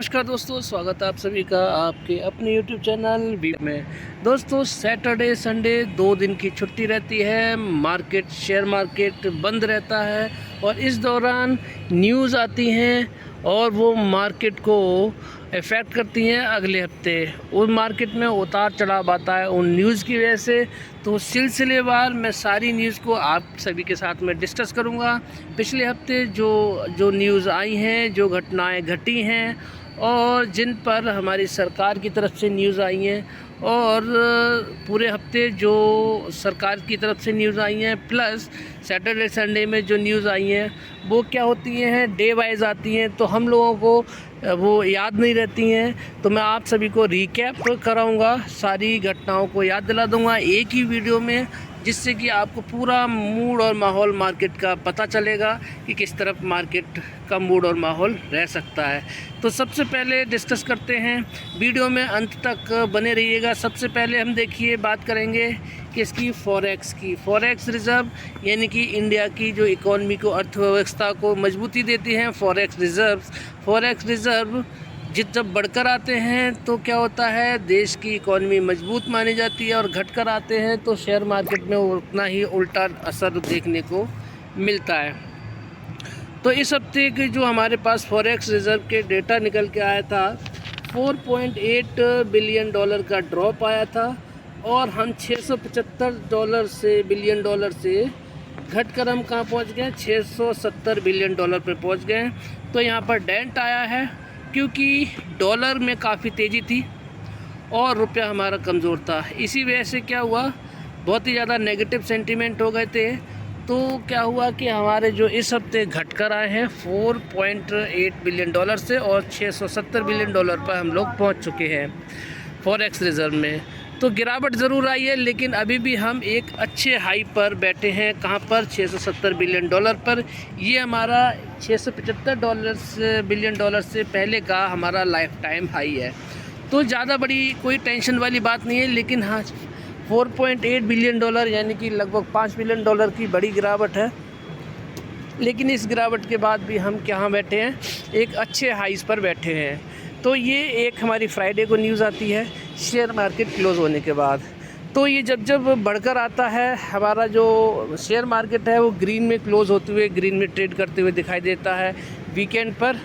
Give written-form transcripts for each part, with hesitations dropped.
नमस्कार दोस्तों, स्वागत है आप सभी का आपके अपने YouTube चैनल वी में। दोस्तों, सैटरडे संडे 2 दिन की छुट्टी रहती है। मार्केट शेयर मार्केट बंद रहता है और इस दौरान न्यूज़ आती हैं और वो मार्केट को इफ़ेक्ट करती हैं। अगले हफ्ते उस मार्केट में उतार चढ़ाव आता है उन न्यूज़ की वजह से। तो सिलसिलेवार मैं सारी न्यूज़ को आप सभी के साथ में डिस्कस करूँगा। पिछले हफ्ते जो जो न्यूज़ आई हैं, जो घटनाएँ घटी हैं और जिन पर हमारी सरकार की तरफ से न्यूज़ आई हैं, और पूरे हफ्ते जो सरकार की तरफ से न्यूज़ आई हैं प्लस सैटरडे संडे में जो न्यूज़ आई हैं वो क्या होती हैं, डे वाइज आती हैं, तो हम लोगों को वो याद नहीं रहती हैं। तो मैं आप सभी को रिकैप कराऊंगा, सारी घटनाओं को याद दिला दूंगा एक ही वीडियो में, जिससे कि आपको पूरा मूड और माहौल मार्केट का पता चलेगा कि किस तरफ मार्केट का मूड और माहौल रह सकता है। तो सबसे पहले डिस्कस करते हैं, वीडियो में अंत तक बने रहिएगा। सबसे पहले हम देखिए बात करेंगे कि इसकी फॉरेक्स की। फॉरेक्स रिज़र्व यानी कि इंडिया की जो इकॉनमी को, अर्थव्यवस्था को मजबूती देती हैं, फॉरेक्स रिज़र्व जब बढ़कर आते हैं तो क्या होता है, देश की इकॉनमी मजबूत मानी जाती है, और घटकर आते हैं तो शेयर मार्केट में उतना ही उल्टा असर देखने को मिलता है। तो इस हफ्ते के जो हमारे पास फॉरेक्स रिज़र्व के डेटा निकल के आया था, $4.8 बिलियन का ड्रॉप आया था, और हम $675 बिलियन से घटकर हम कहाँ पहुँच गए, $670 बिलियन पे पहुँच गए। तो यहाँ पर डेंट आया है क्योंकि डॉलर में काफ़ी तेज़ी थी और रुपया हमारा कमज़ोर था। इसी वजह से क्या हुआ, बहुत ही ज़्यादा नेगेटिव सेंटीमेंट हो गए थे। तो क्या हुआ कि हमारे जो इस हफ्ते घटकर आए हैं $4.8 बिलियन से, और $670 बिलियन पर हम लोग पहुंच चुके हैं फॉरेक्स रिज़र्व में। तो गिरावट ज़रूर आई है, लेकिन अभी भी हम एक अच्छे हाई पर बैठे हैं। कहाँ पर, $670 बिलियन पर। ये हमारा $675 बिलियन से पहले का हमारा लाइफ टाइम हाई है। तो ज़्यादा बड़ी कोई टेंशन वाली बात नहीं है, लेकिन हाँ, $4.8 बिलियन यानी कि लगभग $5 बिलियन की बड़ी गिरावट है। लेकिन इस गिरावट के बाद भी हम कहाँ बैठे हैं, एक अच्छे हाइस पर बैठे हैं। तो ये एक हमारी फ्राइडे को न्यूज़ आती है शेयर मार्केट क्लोज़ होने के बाद। तो ये जब बढ़कर आता है, हमारा जो शेयर मार्केट है वो ग्रीन में क्लोज़ होते हुए, ग्रीन में ट्रेड करते हुए दिखाई देता है वीकेंड पर।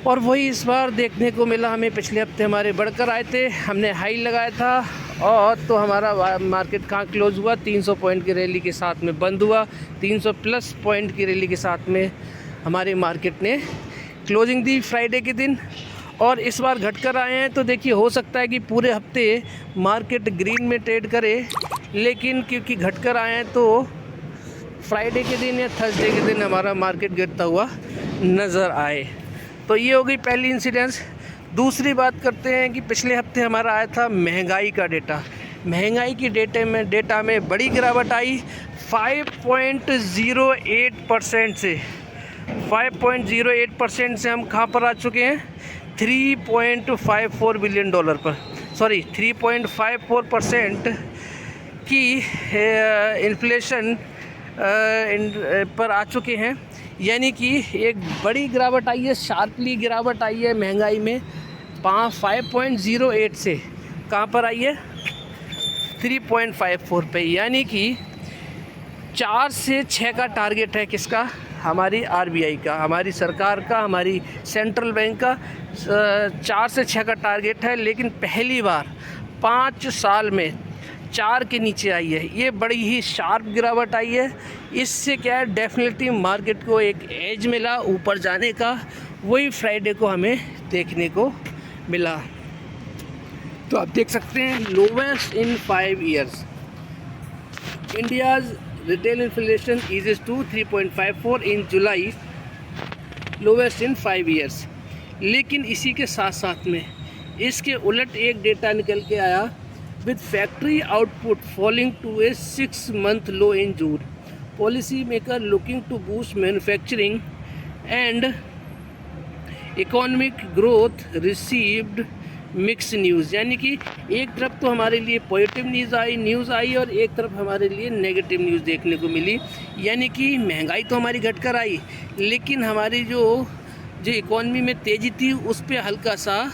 और वही इस बार देखने को मिला हमें। पिछले हफ्ते हमारे बढ़कर आए थे, हमने हाई लगाया था, और तो हमारा मार्केट कहाँ क्लोज़ हुआ, 300 पॉइंट की रैली के साथ में बंद हुआ। 300 प्लस पॉइंट की रैली के साथ में हमारी मार्केट ने क्लोजिंग दी फ्राइडे के दिन। और इस बार घटकर आए हैं, तो देखिए हो सकता है कि पूरे हफ्ते मार्केट ग्रीन में ट्रेड करे, लेकिन क्योंकि घटकर आए हैं तो फ्राइडे के दिन या थर्सडे के दिन हमारा मार्केट गिरता हुआ नज़र आए। तो ये हो गई पहली इंसिडेंस। दूसरी बात करते हैं कि पिछले हफ्ते हमारा आया था महंगाई का डेटा। महंगाई की डेटा में बड़ी गिरावट आई, 5.08% से 5.08% से हम कहाँ पर आ चुके हैं, $3.54 बिलियन पर, सॉरी 3.54% की इन्फ्लेशन पर आ चुके हैं। यानी कि एक बड़ी गिरावट आई है, शार्पली गिरावट आई है महंगाई में। 5.08 से कहाँ पर आई है, 3.54 पे। यानी कि 4 से 6 का टारगेट है किसका, हमारी आरबीआई का, हमारी सरकार का, हमारी सेंट्रल बैंक का 4 से 6 का टारगेट है। लेकिन पहली बार 5 साल में 4 के नीचे आई है। ये बड़ी ही शार्प गिरावट आई है। इससे क्या है, डेफिनेटली मार्केट को एक एज मिला ऊपर जाने का। वही फ्राइडे को हमें देखने को मिला। तो आप देख सकते हैं, lowest in 5 years India's retail inflation eases to 3.54 in July, lowest in 5 years. लेकिन इसी के साथ साथ में इसके उलट एक डेटा निकल के आया, with factory output falling to a 6-month low in June, policy maker looking to boost manufacturing and economic growth received mix news. यानी कि एक तरफ तो हमारे लिए पॉजिटिव न्यूज़ आई और एक तरफ हमारे लिए नेगेटिव न्यूज़ देखने को मिली। यानी कि महंगाई तो हमारी घटकर आई, लेकिन हमारी जो जो इकॉनमी में तेज़ी थी उस पर हल्का सा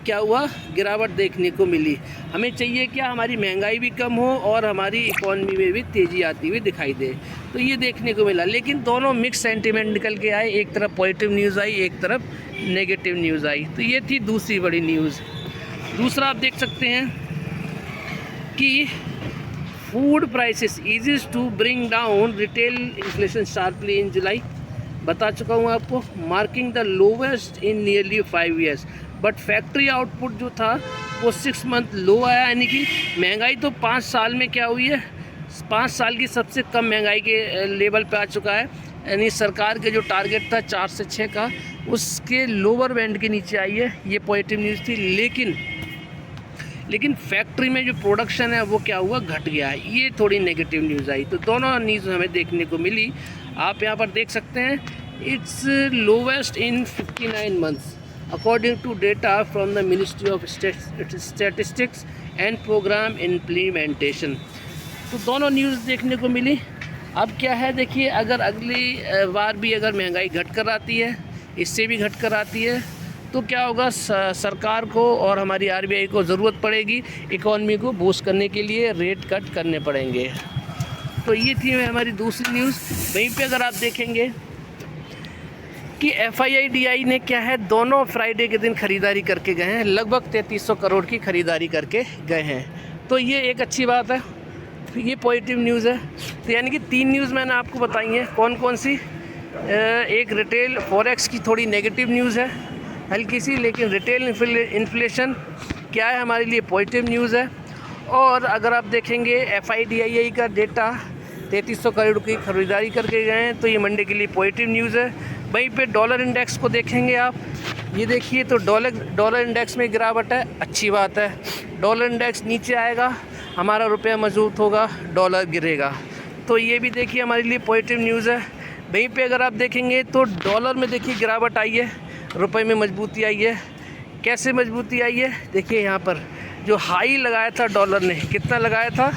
क्या हुआ, गिरावट देखने को मिली। हमें चाहिए क्या, हमारी महंगाई भी कम हो और हमारी इकॉनमी में भी तेज़ी आती हुई दिखाई दे, तो ये देखने को मिला। लेकिन दोनों मिक्स सेंटीमेंट निकल के आए, एक तरफ पॉजिटिव न्यूज़ आई, एक तरफ नेगेटिव न्यूज़ आई। तो ये थी दूसरी बड़ी न्यूज़। दूसरा आप देख सकते हैं कि food prices eases to bring down retail inflation sharply in July. बता चुका हूँ आपको, marking the lowest in nearly 5 years. But factory output जो था वो 6 मंथ लो आया, यानी कि महंगाई तो 5 साल में क्या हुई है, 5 साल की सबसे कम महंगाई के लेवल पे आ चुका है। यानी सरकार के जो टारगेट था 4 से 6 का, उसके लोअर बैंड के नीचे आई है। ये पॉजिटिव न्यूज़ थी। लेकिन फैक्ट्री में जो प्रोडक्शन है वो क्या हुआ, घट गया है। ये थोड़ी नेगेटिव न्यूज़ आई। तो दोनों न्यूज़ हमें देखने को मिली। आप यहाँ पर देख सकते हैं, it's lowest in 59 months according to data from the ministry of statistics and programme implementation. तो दोनों न्यूज़ देखने को मिली। अब क्या है, देखिए, अगर अगली बार भी अगर महंगाई घट कर आती है, इससे भी घट कर आती है, तो क्या होगा, सरकार को और हमारी आरबीआई को ज़रूरत पड़ेगी इकॉनमी को बूस्ट करने के लिए, रेट कट करने पड़ेंगे। तो ये थी हमारी दूसरी न्यूज़। वहीं पे अगर आप देखेंगे कि FII-DI ने क्या है, दोनों फ्राइडे के दिन ख़रीदारी करके गए हैं, लगभग 3300 करोड़ की ख़रीदारी करके गए हैं। तो ये एक अच्छी बात है, ये पॉजिटिव न्यूज़ है। तो यानी कि 3 न्यूज़ मैंने आपको बताई हैं। कौन कौन सी? एक रिटेल फॉरेक्स की थोड़ी नेगेटिव न्यूज़ है हल्की सी, लेकिन रिटेल इन्फ्लेशन क्या है, हमारे लिए पॉजिटिव न्यूज़ है। और अगर आप देखेंगे FII-DI का डेटा 3300 करोड़ की खरीदारी करके गए हैं, तो ये मंडे के लिए पॉजिटिव न्यूज़ है। वहीं पे डॉलर इंडेक्स को देखेंगे आप, ये देखिए, तो डॉलर इंडेक्स में गिरावट है, अच्छी बात है। डॉलर इंडेक्स नीचे आएगा, हमारा रुपया मजबूत होगा, डॉलर गिरेगा। तो ये भी देखिए हमारे लिए पॉजिटिव न्यूज़ है। वहीं पे अगर आप देखेंगे तो डॉलर में देखिए गिरावट आई है, रुपए में मजबूती आई है। कैसे मजबूती आई है, देखिए यहाँ पर जो हाई लगाया था डॉलर ने, कितना लगाया था,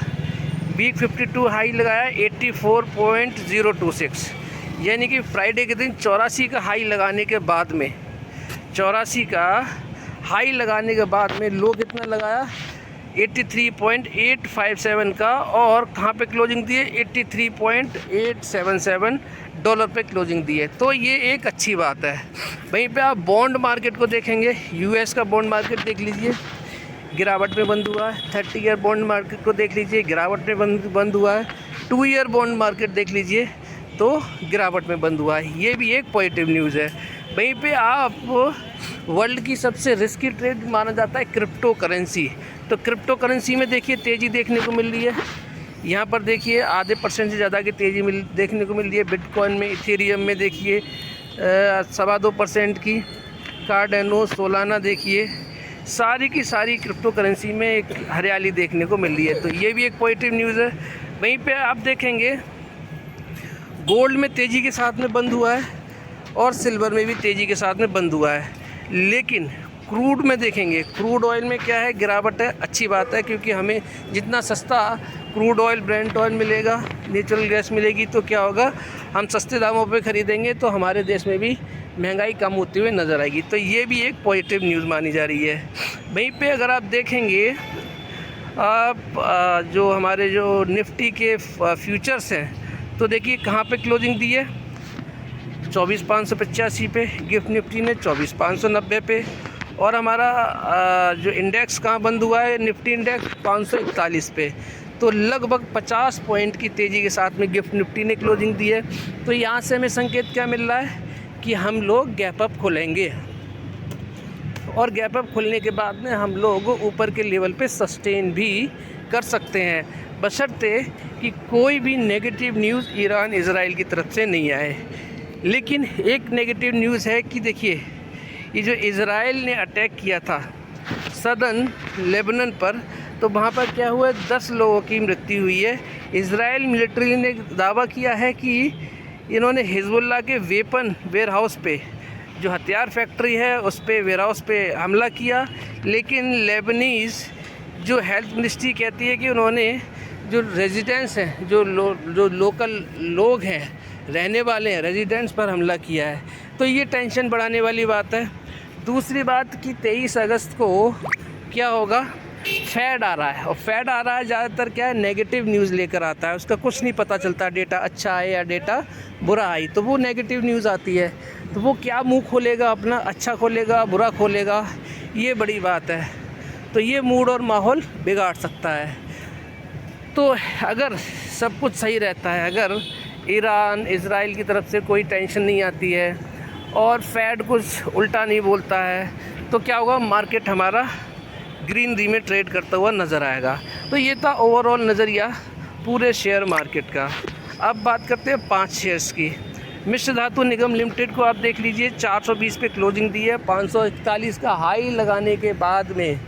वीक 52 हाई लगाया 84.026, यानी कि फ्राइडे के दिन 84 का हाई लगाने के बाद में, 84 का हाई लगाने के बाद में लो कितना लगाया, 83.857 का, और कहाँ पे क्लोजिंग दी है, 83.877 डॉलर पे क्लोजिंग दी है। तो ये एक अच्छी बात है। वहीं पे आप बॉन्ड मार्केट को देखेंगे, US का बॉन्ड मार्केट देख लीजिए, गिरावट में बंद हुआ है। 30 ईयर बॉन्ड मार्केट को देख लीजिए, गिरावट में बंद हुआ है। 2 ईयर बॉन्ड मार्केट देख लीजिए, तो गिरावट में बंद हुआ है। ये भी एक पॉजिटिव न्यूज़ है। वहीं पे आप वर्ल्ड की सबसे रिस्की ट्रेड माना जाता है क्रिप्टो करेंसी। तो क्रिप्टो करेंसी में देखिए तेज़ी देखने को मिल रही है। यहाँ पर देखिए आधे % से ज़्यादा की तेज़ी देखने को मिल रही है। बिटकॉइन में, इथेरियम में देखिए 2.25% की, कार्डेनो, सोलाना देखिए, सारी की सारी क्रिप्टो करेंसी में एक हरियाली देखने को मिल रही है। तो ये भी एक पॉजिटिव न्यूज़ है। वहीं पे आप देखेंगे गोल्ड में तेज़ी के साथ में बंद हुआ है और सिल्वर में भी तेज़ी के साथ में बंद हुआ है। लेकिन क्रूड में देखेंगे, क्रूड ऑयल में क्या है, गिरावट है, अच्छी बात है, क्योंकि हमें जितना सस्ता क्रूड ऑयल, ब्रेंट ऑयल मिलेगा, नेचुरल गैस मिलेगी, तो क्या होगा, हम सस्ते दामों पे ख़रीदेंगे, तो हमारे देश में भी महंगाई कम होती हुई नज़र आएगी। तो ये भी एक पॉजिटिव न्यूज़ मानी जा रही है। वहीं पे अगर आप देखेंगे, आप जो हमारे जो निफ्टी के फ्यूचर्स हैं, तो देखिए कहाँ पे क्लोजिंग दी है, 24,585 पे, गिफ्ट निफ्टी ने 24,590 पे, और हमारा जो इंडेक्स कहाँ बंद हुआ है, निफ्टी इंडेक्स 541 पे। तो लगभग 50 पॉइंट की तेज़ी के साथ में गिफ्ट निफ्टी ने क्लोजिंग दी है। तो यहाँ से हमें संकेत क्या मिल रहा है कि हम लोग गैप अप खोलेंगे, और गैप अप खुलने के बाद में हम लोग ऊपर के लेवल पे सस्टेन भी कर सकते हैं, बशर्ते कि कोई भी नेगेटिव न्यूज़ ईरान इजराइल की तरफ से नहीं आए। लेकिन एक नेगेटिव न्यूज़ है कि देखिए, ये जो इजराइल ने अटैक किया था सदर्न लेबनान पर, तो वहाँ पर क्या हुआ, 10 लोगों की मृत्यु हुई है। इजराइल मिलिट्री ने दावा किया है कि इन्होंने हिजबुल्लाह के वेपन वेयरहाउस पे, जो हथियार फैक्ट्री है, उस पे वेयरहाउस पे हमला किया। लेकिन लेबनीज़ जो हेल्थ मिनिस्ट्री कहती है कि उन्होंने जो रेजिडेंट्स हैं, जो लोकल लोग हैं, रहने वाले हैं, रेजिडेंट्स पर हमला किया है। तो ये टेंशन बढ़ाने वाली बात है। दूसरी बात कि 23 अगस्त को क्या होगा, फेड आ रहा है, और फेड आ रहा है ज़्यादातर क्या है, नेगेटिव न्यूज़ लेकर आता है। उसका कुछ नहीं पता चलता डेटा अच्छा है या डेटा बुरा आई, तो वो नेगेटिव न्यूज़ आती है। तो वो क्या मुंह खोलेगा अपना, अच्छा खोलेगा बुरा खोलेगा, ये बड़ी बात है। तो ये मूड और माहौल बिगाड़ सकता है। तो अगर सब कुछ सही रहता है, अगर ईरान इज़राइल की तरफ से कोई टेंशन नहीं आती है और फेड कुछ उल्टा नहीं बोलता है, तो क्या होगा, मार्केट हमारा ग्रीनरी में ट्रेड करता हुआ नज़र आएगा। तो ये था ओवरऑल नज़रिया पूरे शेयर मार्केट का। अब बात करते हैं 5 शेयर्स की। मिश्र धातु निगम लिमिटेड को आप देख लीजिए, 420 पे क्लोजिंग दी है। 541 का हाई लगाने के बाद में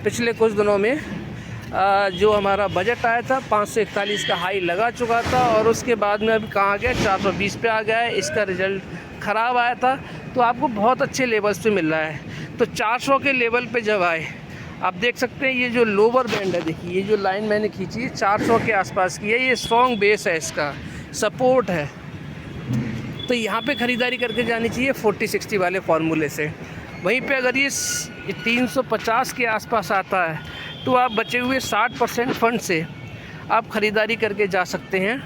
पिछले कुछ दिनों में जो हमारा बजट आया था 541 का हाई लगा चुका था, और उसके बाद में अभी कहाँ गया, 420 पे आ गया है। इसका रिज़ल्ट ख़राब आया था, तो आपको बहुत अच्छे लेवल्स पे मिल रहा है। तो 400 के लेवल पे जब आए, आप देख सकते हैं ये जो लोअर बैंड है, देखिए ये जो लाइन मैंने खींची है 400 के आसपास की है, ये स्ट्रॉन्ग बेस है, इसका सपोर्ट है। तो यहाँ पे ख़रीदारी करके जानी चाहिए 40-60 वाले फार्मूले से। वहीं पे अगर ये 350 के आसपास आता है, तो आप बचे हुए 60% फंड से आप ख़रीदारी करके जा सकते हैं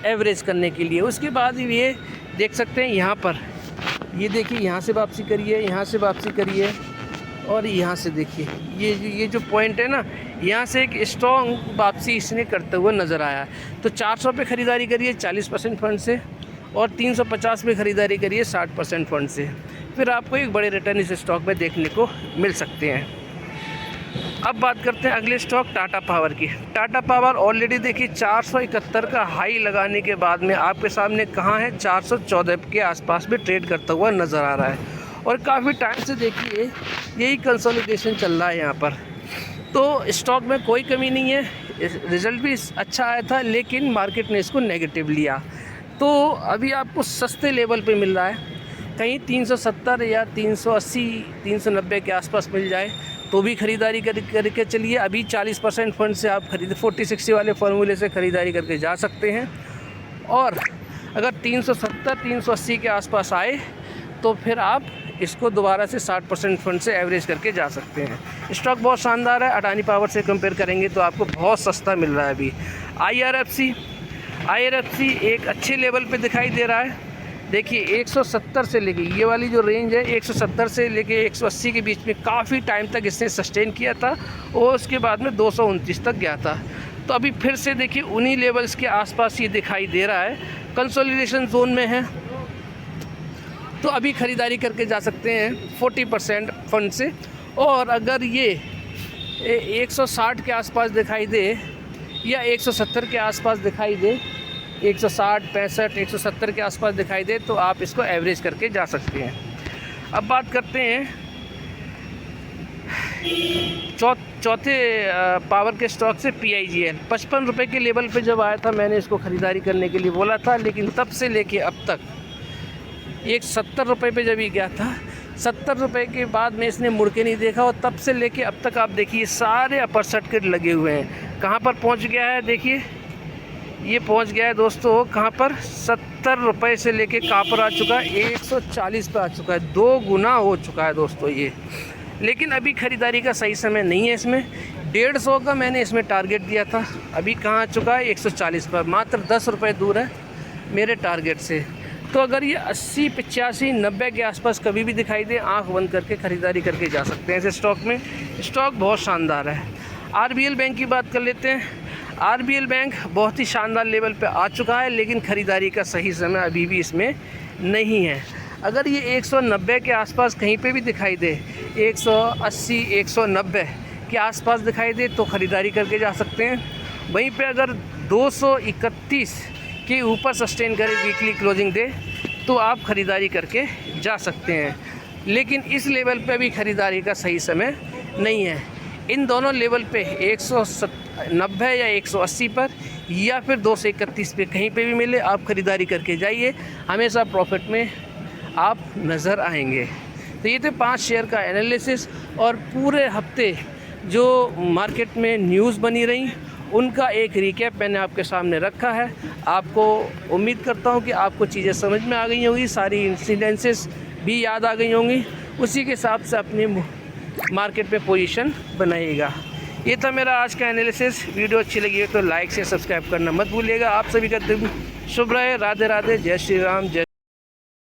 एवरेज करने के लिए। उसके बाद ये देख सकते हैं यहाँ पर, ये देखिए यहाँ से वापसी करिए, यहाँ से वापसी करिए, और यहाँ से देखिए ये जो पॉइंट है ना, यहाँ से एक स्ट्रॉन्ग वापसी इसने करते हुए नज़र आया। तो 400 पे ख़रीदारी करिए 40% फंड से, और 350 पे ख़रीदारी करिए 60% फंड से। फिर आपको एक बड़े रिटर्न इस स्टॉक में देखने को मिल सकते हैं। अब बात करते हैं अगले स्टॉक टाटा पावर की। टाटा पावर ऑलरेडी देखिए 471 का हाई लगाने के बाद में आपके सामने कहाँ है, 414 के आसपास भी ट्रेड करता हुआ नज़र आ रहा है, और काफ़ी टाइम से देखिए यही कंसोलिडेशन चल रहा है यहाँ पर। तो स्टॉक में कोई कमी नहीं है, रिज़ल्ट भी अच्छा आया था, लेकिन मार्केट ने इसको नेगेटिव लिया। तो अभी आपको सस्ते लेवल पे मिल रहा है, कहीं 370 या 380 390 के आसपास मिल जाए तो भी ख़रीदारी करके चलिए। अभी 40% फंड से आप 40-60 वाले फार्मूले से ख़रीदारी करके जा सकते हैं, और अगर 370 380 के आसपास आए तो फिर आप इसको दोबारा से 60% फंड से एवरेज करके जा सकते हैं। स्टॉक बहुत शानदार है, अडानी पावर से कंपेयर करेंगे तो आपको बहुत सस्ता मिल रहा है अभी। IRFC एक अच्छे लेवल पे दिखाई दे रहा है। देखिए 170 से लेके, ये वाली जो रेंज है 170 से लेके 180 के बीच में काफ़ी टाइम तक इसने सस्टेन किया था, और उसके बाद में 229 तक गया था। तो अभी फिर से देखिए उन्हीं लेवल्स के आसपास ये दिखाई दे रहा है, कंसोलिडेशन जोन में है। तो अभी ख़रीदारी करके जा सकते हैं 40% फंड से, और अगर ये 160 के आसपास दिखाई दे या 170 के आसपास दिखाई दे, 160 65 170 के आसपास दिखाई दे, तो आप इसको एवरेज करके जा सकते हैं। अब बात करते हैं चौथे पावर के स्टॉक से PIGL। 55 रुपये के लेवल पे जब आया था मैंने इसको ख़रीदारी करने के लिए बोला था, लेकिन तब से लेके अब तक 70 रुपये पे जब ही गया था, 70 रुपये के बाद में इसने मुड़ के नहीं देखा, और तब से लेके अब तक आप देखिए सारे अपर सर्किट लगे हुए हैं। कहाँ पर पहुँच गया है, देखिए ये पहुंच गया है दोस्तों, कहाँ पर 70 रुपये से लेके कहाँ पर आ चुका है, 140 पे आ चुका है, 2 गुना हो चुका है दोस्तों ये। लेकिन अभी ख़रीदारी का सही समय नहीं है इसमें। 150 का मैंने इसमें टारगेट दिया था, अभी कहाँ आ चुका है 140 पर, मात्र 10 रुपये दूर है मेरे टारगेट से। तो अगर ये 80 85 90 के आसपास कभी भी दिखाई दे, आंख बंद करके ख़रीदारी करके जा सकते हैं इस स्टॉक में। स्टॉक बहुत शानदार है। RBL बैंक की बात कर लेते हैं। RBL बैंक बहुत ही शानदार लेवल पे आ चुका है, लेकिन ख़रीदारी का सही समय अभी भी इसमें नहीं है। अगर ये 190 के आसपास कहीं पे भी दिखाई दे, 180 190 के आसपास दिखाई दे तो ख़रीदारी करके जा सकते हैं। वहीं पे अगर 231 के ऊपर सस्टेन करे, वीकली क्लोजिंग दे, तो आप ख़रीदारी करके जा सकते हैं। लेकिन इस लेवल पे भी ख़रीदारी का सही समय नहीं है। इन दोनों लेवल पे 190 या 180 पर, या फिर 231 पे कहीं पे भी मिले, आप ख़रीदारी करके जाइए, हमेशा प्रॉफिट में आप नज़र आएंगे। तो ये थे 5 शेयर का एनालिसिस, और पूरे हफ्ते जो मार्केट में न्यूज़ बनी रही उनका एक रिकैप मैंने आपके सामने रखा है। आपको उम्मीद करता हूँ कि आपको चीज़ें समझ में आ गई होंगी, सारी इंसिडेंसेस भी याद आ गई होंगी, उसी के हिसाब से अपनी मार्केट में पोजीशन बनाइएगा। ये था मेरा आज का एनालिसिस। वीडियो अच्छी लगी है तो लाइक से सब्सक्राइब करना मत भूलिएगा। आप सभी का दिन शुभ रहे। राधे राधे, जय श्री राम, जय